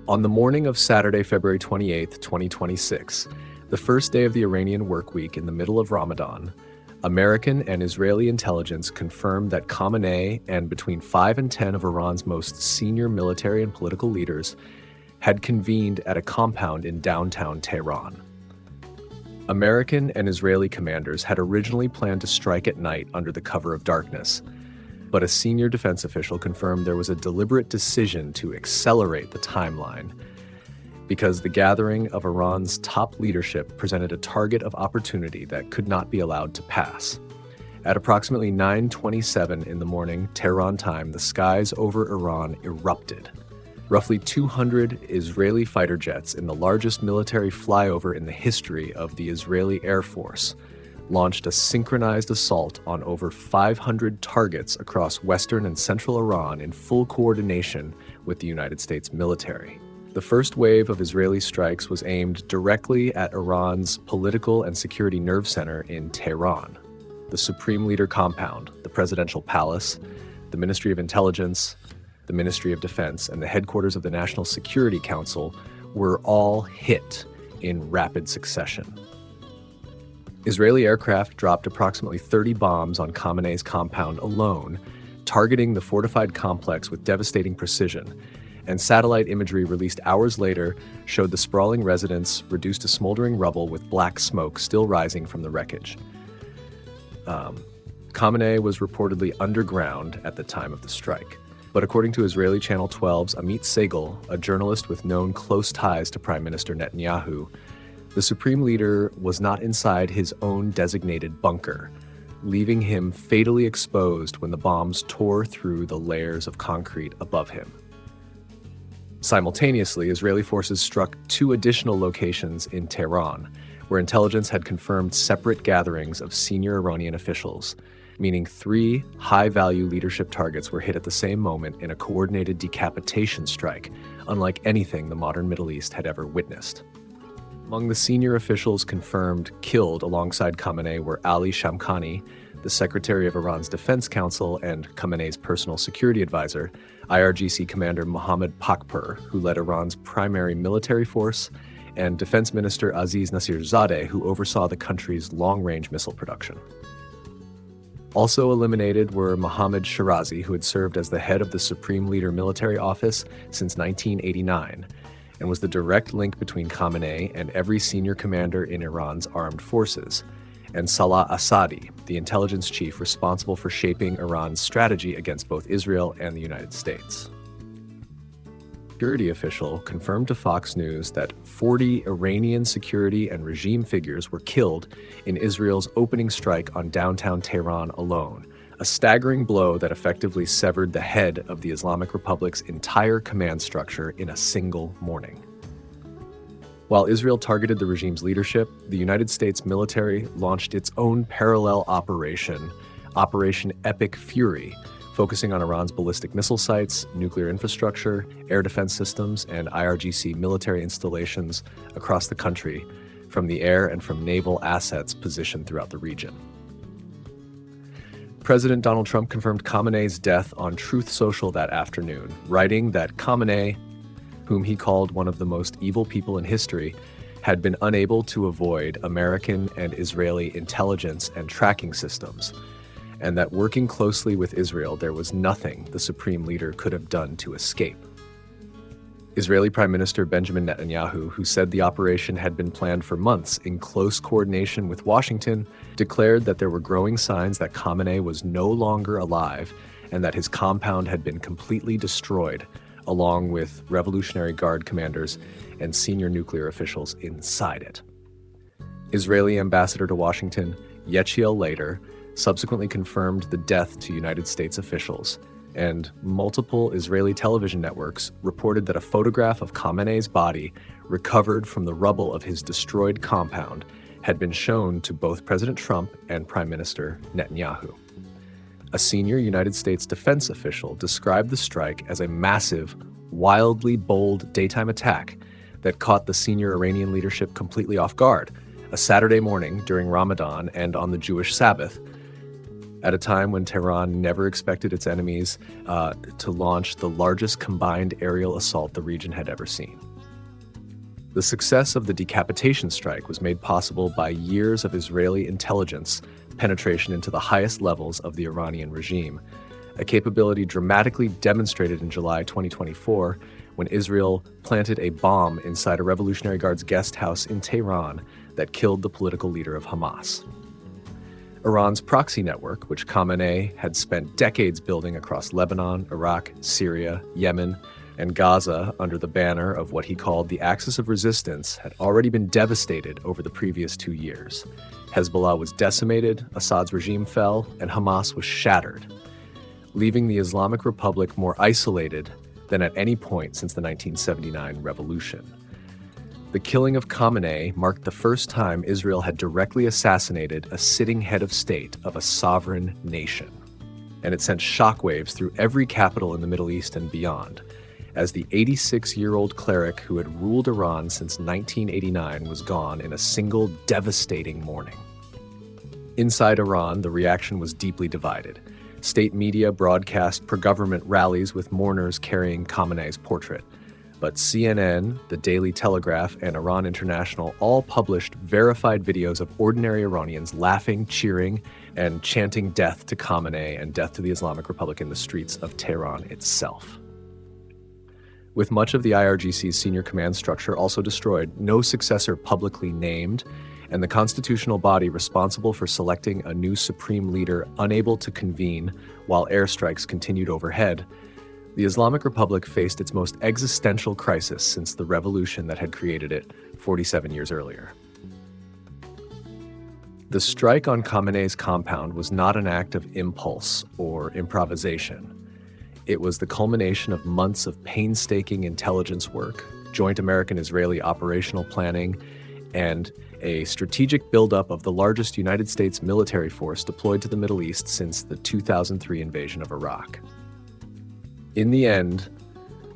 On the morning of Saturday, February 28, 2026, the first day of the Iranian work week in the middle of Ramadan, American and Israeli intelligence confirmed that Khamenei and between 5 and 10 of Iran's most senior military and political leaders had convened at a compound in downtown Tehran. American and Israeli commanders had originally planned to strike at night under the cover of darkness, but a senior defense official confirmed there was a deliberate decision to accelerate the timeline because the gathering of Iran's top leadership presented a target of opportunity that could not be allowed to pass. At approximately 9:27 in the morning, Tehran time, the skies over Iran erupted. Roughly 200 Israeli fighter jets in the largest military flyover in the history of the Israeli Air Force launched a synchronized assault on over 500 targets across western and central Iran in full coordination with the United States military. The first wave of Israeli strikes was aimed directly at Iran's political and security nerve center in Tehran. The Supreme Leader compound, the Presidential Palace, the Ministry of Intelligence, the Ministry of Defense, and the headquarters of the National Security Council were all hit in rapid succession. Israeli aircraft dropped approximately 30 bombs on Khamenei's compound alone, targeting the fortified complex with devastating precision, and satellite imagery released hours later showed the sprawling residence reduced to smoldering rubble with black smoke still rising from the wreckage. Khamenei was reportedly underground at the time of the strike. But according to Israeli Channel 12's Amit Segal, a journalist with known close ties to Prime Minister Netanyahu, the Supreme Leader was not inside his own designated bunker, leaving him fatally exposed when the bombs tore through the layers of concrete above him. Simultaneously, Israeli forces struck 2 additional locations in Tehran, where intelligence had confirmed separate gatherings of senior Iranian officials, meaning 3 high-value leadership targets were hit at the same moment in a coordinated decapitation strike, unlike anything the modern Middle East had ever witnessed. Among the senior officials confirmed killed alongside Khamenei were Ali Shamkhani, the Secretary of Iran's Defense Council and Khamenei's personal security advisor, IRGC Commander Mohammad Pakpur, who led Iran's primary military force, and Defense Minister Aziz Nasirzadeh, who oversaw the country's long-range missile production. Also eliminated were Mohammad Shirazi, who had served as the head of the Supreme Leader Military Office since 1989, and was the direct link between Khamenei and every senior commander in Iran's armed forces, and Salah Assadi, the intelligence chief responsible for shaping Iran's strategy against both Israel and the United States. A security official confirmed to Fox News that 40 Iranian security and regime figures were killed in Israel's opening strike on downtown Tehran alone, a staggering blow that effectively severed the head of the Islamic Republic's entire command structure in a single morning. While Israel targeted the regime's leadership, the United States military launched its own parallel operation, Operation Epic Fury, focusing on Iran's ballistic missile sites, nuclear infrastructure, air defense systems, and IRGC military installations across the country, from the air and from naval assets positioned throughout the region. President Donald Trump confirmed Khamenei's death on Truth Social that afternoon, writing that Khamenei, whom he called one of the most evil people in history, had been unable to avoid American and Israeli intelligence and tracking systems, and that working closely with Israel, there was nothing the Supreme Leader could have done to escape. Israeli Prime Minister Benjamin Netanyahu, who said the operation had been planned for months in close coordination with Washington, declared that there were growing signs that Khamenei was no longer alive and that his compound had been completely destroyed, along with Revolutionary Guard commanders and senior nuclear officials inside it. Israeli ambassador to Washington, Yechiel later, subsequently confirmed the death to United States officials, and multiple Israeli television networks reported that a photograph of Khamenei's body recovered from the rubble of his destroyed compound had been shown to both President Trump and Prime Minister Netanyahu. A senior United States defense official described the strike as a massive, wildly bold daytime attack that caught the senior Iranian leadership completely off guard, a Saturday morning during Ramadan and on the Jewish Sabbath, at a time when Tehran never expected its enemies to launch the largest combined aerial assault the region had ever seen. The success of the decapitation strike was made possible by years of Israeli intelligence penetration into the highest levels of the Iranian regime, a capability dramatically demonstrated in July 2024 when Israel planted a bomb inside a Revolutionary Guard's guest house in Tehran that killed the political leader of Hamas. Iran's proxy network, which Khamenei had spent decades building across Lebanon, Iraq, Syria, Yemen, and Gaza under the banner of what he called the Axis of Resistance, had already been devastated over the previous 2 years. Hezbollah was decimated, Assad's regime fell, and Hamas was shattered, leaving the Islamic Republic more isolated than at any point since the 1979 revolution. The killing of Khamenei marked the first time Israel had directly assassinated a sitting head of state of a sovereign nation, and it sent shockwaves through every capital in the Middle East and beyond, as the 86-year-old cleric who had ruled Iran since 1989 was gone in a single devastating morning. Inside Iran, the reaction was deeply divided. State media broadcast pro-government rallies with mourners carrying Khamenei's portrait. But CNN, the Daily Telegraph, and Iran International all published verified videos of ordinary Iranians laughing, cheering, and chanting death to Khamenei and death to the Islamic Republic in the streets of Tehran itself. With much of the IRGC's senior command structure also destroyed, no successor publicly named, and the constitutional body responsible for selecting a new supreme leader unable to convene while airstrikes continued overhead, the Islamic Republic faced its most existential crisis since the revolution that had created it 47 years earlier. The strike on Khamenei's compound was not an act of impulse or improvisation. It was the culmination of months of painstaking intelligence work, joint American-Israeli operational planning, and a strategic buildup of the largest United States military force deployed to the Middle East since the 2003 invasion of Iraq. In the end,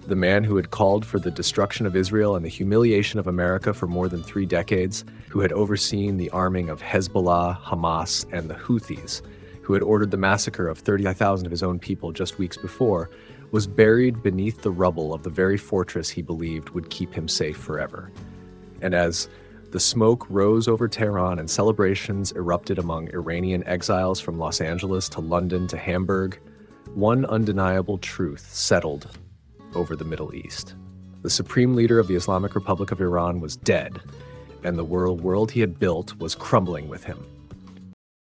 the man who had called for the destruction of Israel and the humiliation of America for more than 3 decades, who had overseen the arming of Hezbollah, Hamas, and the Houthis, who had ordered the massacre of 30,000 of his own people just weeks before, was buried beneath the rubble of the very fortress he believed would keep him safe forever. And as the smoke rose over Tehran and celebrations erupted among Iranian exiles from Los Angeles to London to Hamburg, one undeniable truth settled over the Middle East. The supreme leader of the Islamic Republic of Iran was dead, and the world he had built was crumbling with him.